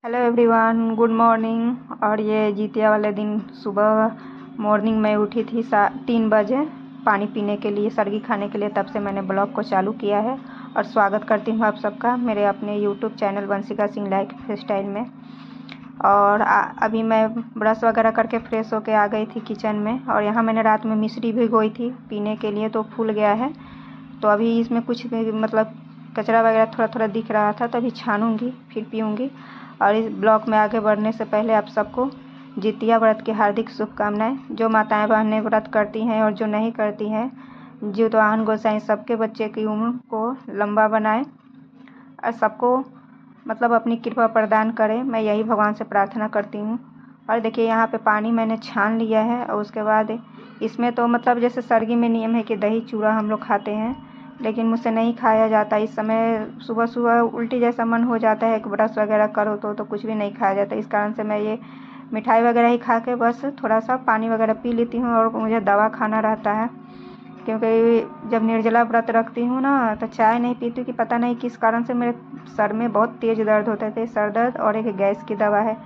Hello everyone, good morning. और ये जितिया वाले दिन सुबह मॉर्निंग में उठी थी 3 बजे पानी पीने के लिए, सरगी खाने के लिए। तब से मैंने ब्लॉग को चालू किया है और स्वागत करती हूँ आप सबका मेरे अपने YouTube channel Vanshika Singh life style में। और अभी मैं ब्रश वगैरह करके फ्रेश होके आ गई थी किचन में। और यहाँ मैंने रात में मिश्री भिगोई थी पीने के लिए, तो फूल गया है। तो अभी इसमें कुछ भी मतलब कचरा वगैरह थोड़ा थोड़ा दिख रहा था, तो अभी छानूंगी फिर पीऊँगी। और इस ब्लॉग में आगे बढ़ने से पहले आप सबको जितिया व्रत की हार्दिक शुभकामनाएं। जो माताएं बहनें व्रत करती हैं और जो नहीं करती हैं, जीतवाहन गोसाई सबके बच्चे की उम्र को लंबा बनाए और सबको मतलब अपनी कृपा प्रदान करे। मैं यही भगवान से प्रार्थना करती हूँ। और देखिए यहाँ पे पानी मैंने छान लिया है। और उसके बाद इसमें तो मतलब जैसे सरगी में नियम है कि दही चूड़ा हम लोग खाते हैं, लेकिन मुझसे नहीं खाया जाता। इस समय सुबह सुबह उल्टी जैसा मन हो जाता है, एक ब्रश वगैरह करो तो कुछ भी नहीं खाया जाता। इस कारण से मैं ये मिठाई वगैरह ही खा के बस थोड़ा सा पानी वगैरह पी लेती हूँ। और मुझे दवा खाना रहता है, क्योंकि जब निर्जला व्रत रखती हूँ ना, तो चाय नहीं पीती कि पता नहीं किस कारण से मेरे सर में बहुत तेज़ दर्द होते थे, सर दर्द। और एक गैस की दवा है।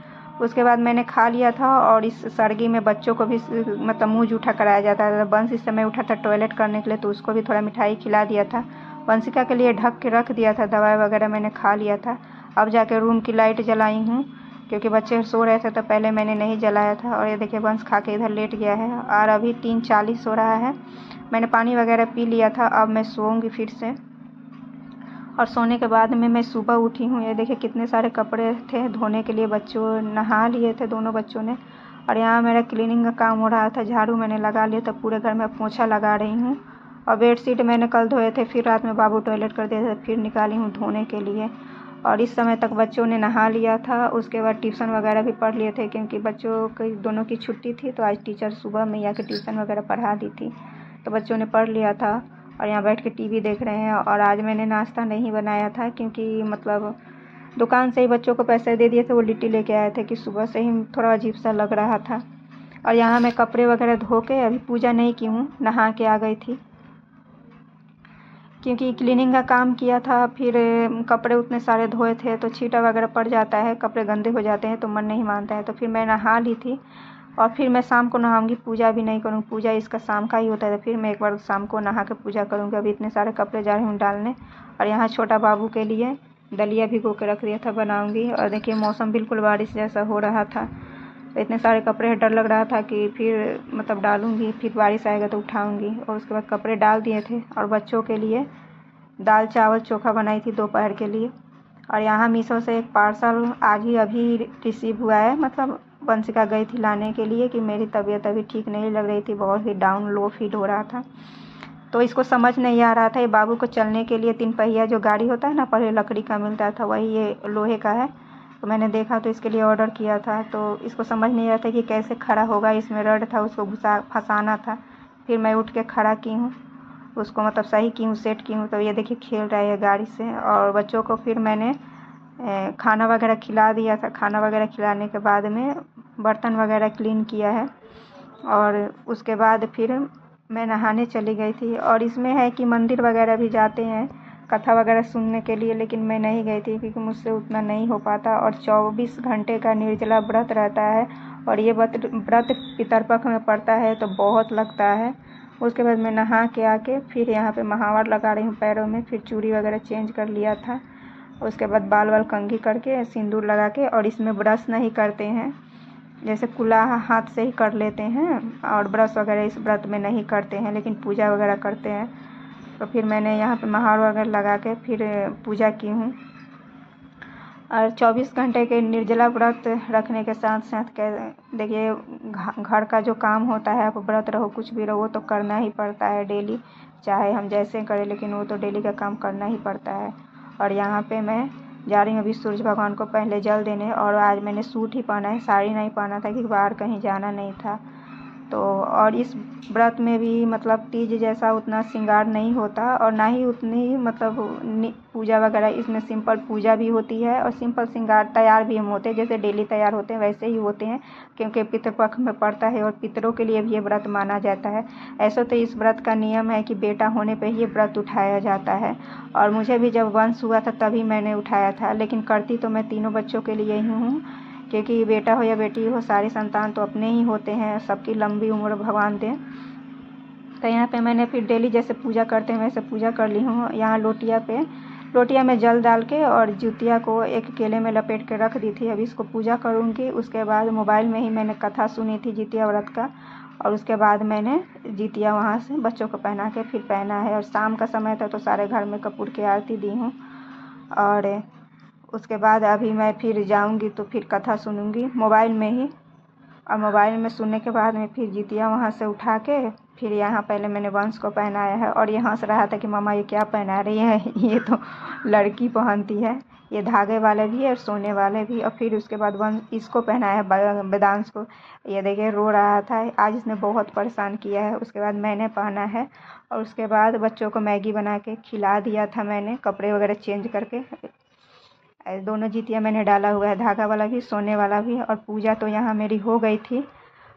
उसके बाद मैंने खा लिया था। और इस सरगी में बच्चों को भी मतलब मुँह जूठा कराया जाता था। वंश इस समय उठा था टॉयलेट करने के लिए, तो उसको भी थोड़ा मिठाई खिला दिया था। वंशिका के लिए ढक के रख दिया था, दवाई वगैरह मैंने खा लिया था। अब जाके रूम की लाइट जलाई हूँ, क्योंकि बच्चे सो रहे थे तो पहले मैंने नहीं जलाया था। और ये देखिए वंश खा के इधर लेट गया है। और अभी 3:40 हो रहा है। मैंने पानी वगैरह पी लिया था। अब मैं सोऊंगी फिर से। और सोने के बाद में मैं सुबह उठी हूँ। ये देखिए कितने सारे कपड़े थे धोने के लिए, बच्चों नहा लिए थे दोनों बच्चों ने। और यहाँ मेरा क्लीनिंग का काम हो रहा था, झाड़ू मैंने लगा लिया था, पूरे घर में पोछा लगा रही हूँ। और बेडशीट मैंने कल धोए थे, फिर रात में बाबू टॉयलेट कर दिए थे, फिर निकाली हूँ धोने के लिए। और इस समय तक बच्चों ने नहा लिया था। उसके बाद ट्यूशन वगैरह भी पढ़ लिए थे, क्योंकि बच्चों की दोनों की छुट्टी थी, तो आज टीचर सुबह में या के ट्यूशन वगैरह पढ़ा दी थी, तो बच्चों ने पढ़ लिया था। और यहाँ बैठ के टीवी देख रहे हैं। और आज मैंने नाश्ता नहीं बनाया था, क्योंकि मतलब दुकान से ही बच्चों को पैसे दे दिए थे, वो लिट्टी लेके आए थे, कि सुबह से ही थोड़ा अजीब सा लग रहा था। और यहाँ मैं कपड़े वगैरह धो के अभी पूजा नहीं की हूँ, नहा के आ गई थी, क्योंकि क्लीनिंग का काम किया था। फिर कपड़े उतने सारे धोए थे तो छींटा वगैरह पड़ जाता है, कपड़े गंदे हो जाते हैं, तो मन नहीं मानता है। तो फिर मैं नहा ली थी। और फिर मैं शाम को नहाऊंगी, पूजा भी नहीं करूँगी, पूजा इसका शाम का ही होता है। तो फिर मैं एक बार शाम को नहा के पूजा करूँगी। अभी इतने सारे कपड़े जा रही हूँ डालने। और यहाँ छोटा बाबू के लिए दलिया भिगो के रख दिया था, बनाऊँगी। और देखिए मौसम बिल्कुल बारिश जैसा हो रहा था, तो इतने सारे कपड़े डर लग रहा था कि फिर मतलब डालूँगी, फिर बारिश आएगा तो उठाऊँगी। और उसके बाद कपड़े डाल दिए थे। और बच्चों के लिए दाल चावल चोखा बनाई थी दोपहर के लिए। और यहाँ मीशो से एक पार्सल आज ही अभी रिसीव हुआ है। मतलब वंशिका गई थी लाने के लिए, कि मेरी तबीयत अभी ठीक नहीं लग रही थी, बहुत ही डाउन लो फील हो रहा था। तो इसको समझ नहीं आ रहा था, ये बाबू को चलने के लिए 3 पहिया जो गाड़ी होता है ना, पहले लकड़ी का मिलता था, वही ये लोहे का है। तो मैंने देखा तो इसके लिए ऑर्डर किया था। तो इसको समझ नहीं आ रहा था कि कैसे खड़ा होगा, इसमें रड था, उसको फंसाना था। फिर मैं उठ के खड़ा की हूँ उसको, मतलब सही की हूँ, सेट की हूँ। तो ये देखिए खेल रहा है गाड़ी से। और बच्चों को फिर मैंने खाना वगैरह खिला दिया था। खाना वगैरह खिलाने के बाद में बर्तन वगैरह क्लीन किया है। और उसके बाद फिर मैं नहाने चली गई थी। और इसमें है कि मंदिर वगैरह भी जाते हैं कथा वगैरह सुनने के लिए, लेकिन मैं नहीं गई थी, क्योंकि मुझसे उतना नहीं हो पाता। और 24 घंटे का निर्जला व्रत रहता है। और ये व्रत पितरपक्ष में पड़ता है, तो बहुत लगता है। उसके बाद मैं नहा के आके फिर यहाँ पे महावर लगा रही हूँ पैरों में, फिर चूड़ी वगैरह चेंज कर लिया था। उसके बाद बाल वाल कंघी करके सिंदूर लगा के, और इसमें ब्रश नहीं करते हैं, जैसे कुल्ला हाथ से ही कर लेते हैं। और ब्रश वगैरह इस व्रत में नहीं करते हैं, लेकिन पूजा वगैरह करते हैं। तो फिर मैंने यहाँ पे महावर वगैरह लगा के फिर पूजा की हूँ। और 24 घंटे के निर्जला व्रत रखने के साथ साथ देखिए घर का जो काम होता है, आप व्रत रहो कुछ भी रहो, तो करना ही पड़ता है डेली, चाहे हम जैसे करें, लेकिन वो तो डेली का काम करना ही पड़ता है। और यहाँ पे मैं जा रही हूँ अभी सूरज भगवान को पहले जल देने। और आज मैंने सूट ही पहना है, साड़ी नहीं पहना था, क्योंकि बाहर कहीं जाना नहीं था। तो और इस व्रत में भी मतलब तीज जैसा उतना श्रृंगार नहीं होता और ना ही उतनी मतलब पूजा वगैरह, इसमें सिंपल पूजा भी होती है और सिंपल श्रृंगार तैयार भी हम होते हैं, जैसे डेली तैयार होते हैं वैसे ही होते हैं, क्योंकि पितृपक्ष में पड़ता है और पितरों के लिए भी ये व्रत माना जाता है। ऐसा तो इस व्रत का नियम है कि बेटा होने पर ही ये व्रत उठाया जाता है और मुझे भी जब वंश हुआ था तभी मैंने उठाया था, लेकिन करती तो मैं तीनों बच्चों के लिए ही हूँ, क्योंकि बेटा हो या बेटी हो सारे संतान तो अपने ही होते हैं, सबकी लंबी उम्र भगवान दें। तो यहाँ पे मैंने फिर डेली जैसे पूजा करते हैं वैसे पूजा कर ली हूँ। यहाँ लोटिया में जल डाल के और जुतिया को एक केले में लपेट के रख दी थी। अभी इसको पूजा करूँगी। उसके बाद मोबाइल में ही मैंने कथा सुनी थी जितिया व्रत का, और उसके बाद मैंने जितिया वहाँ से बच्चों को पहना के फिर पहना है। और शाम का समय था तो सारे घर में कपूर की आरती दी हूँ। और उसके बाद अभी मैं फिर जाऊंगी तो फिर कथा सुनूंगी मोबाइल में ही, और मोबाइल में सुनने के बाद में फिर जितिया वहाँ से उठा के फिर यहाँ पहले मैंने वंश को पहनाया है। और ये हंस रहा था कि मम्मा ये क्या पहना रही है, ये तो लड़की पहनती है, ये धागे वाले भी है और सोने वाले भी। और फिर उसके बाद वंश इसको पहनाया है वेदांश को, ये देखिए रो रहा था, आज इसने बहुत परेशान किया है। उसके बाद मैंने पहना है और उसके बाद बच्चों को मैगी बना के खिला दिया था मैंने, कपड़े वगैरह चेंज करके। दोनों जितिया मैंने डाला हुआ है, धागा वाला भी सोने वाला भी। और पूजा तो यहाँ मेरी हो गई थी।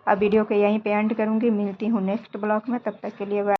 अब वीडियो को यहीं पे एंड करूँगी, मिलती हूँ नेक्स्ट ब्लॉग में, तब तक के लिए बाय।